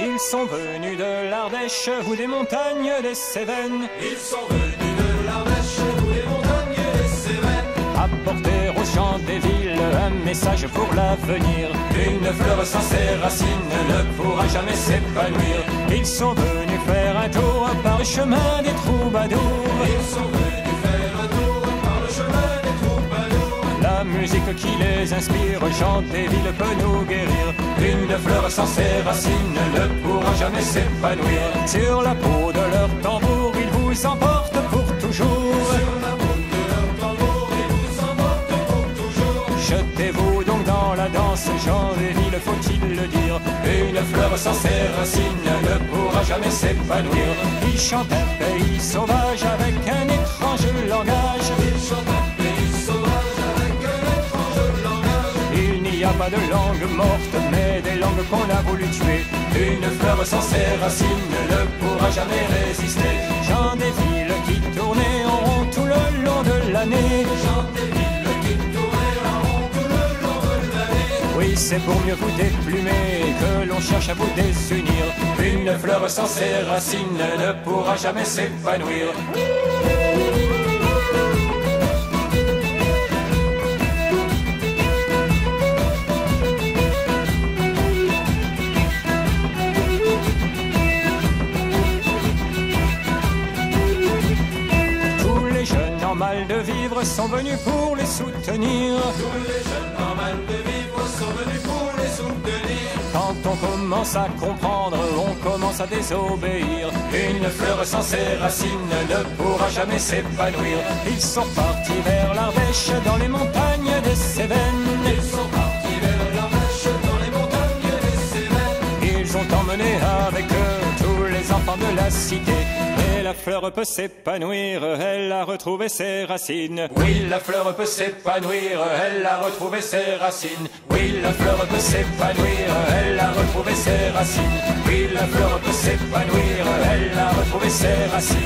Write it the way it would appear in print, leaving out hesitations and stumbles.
Ils sont venus de l'Ardèche ou des montagnes des Cévennes. Ils sont venus de l'Ardèche ou des montagnes des Cévennes. Apporter aux gens des villes un message pour l'avenir. Une fleur sans ses racines ne pourra jamais s'épanouir. Ils sont venus faire un tour par le chemin des troubadours. Ils sont venus faire un tour par le chemin des troubadours. La musique qui les inspire, chante des villes peut nous guérir. Une fleur sans ses racines ne pourra jamais s'épanouir. Sur la peau de leur tambour, ils vous emportent pour toujours. Sur la peau de leur tambour, ils vous emportent pour toujours. Jetez-vous donc dans la danse, gens des villes, faut-il le dire. Une fleur sans ses racines ne pourra jamais s'épanouir. Ils chantent un pays sauvage avec un étrange langage. Ils chantent un pays sauvage avec un étrange langage. Il n'y a pas de langue morte, mais des langues qu'on a voulu tuer. Une fleur sans ses racines ne pourra jamais résister. Gens des villes qui tournaient en rond tout le long de l'année. Gens des villes qui tournaient en rond tout le long de l'année. Oui, c'est pour mieux vous déplumer que l'on cherche à vous désunir. Une fleur sans ses racines ne pourra jamais s'épanouir. Tous les jeunes en mal de vivre sont venus pour les soutenir. Tous les jeunes en mal de vivre sont venus pour les soutenir. Quand on commence à comprendre, on commence à désobéir. Une fleur sans ses racines ne pourra jamais s'épanouir. Ils sont partis vers l'Ardèche dans les montagnes des Cévennes. Ils sont partis vers l'Ardèche dans les montagnes des Cévennes. Ils ont emmené avec eux tous les enfants de la cité. Et la fleur peut s'épanouir, elle a retrouvé ses racines. Oui, la fleur peut s'épanouir, elle a retrouvé ses racines. Oui, la fleur peut s'épanouir, elle a retrouvé ses racines. Oui, la fleur peut s'épanouir, elle a retrouvé ses racines.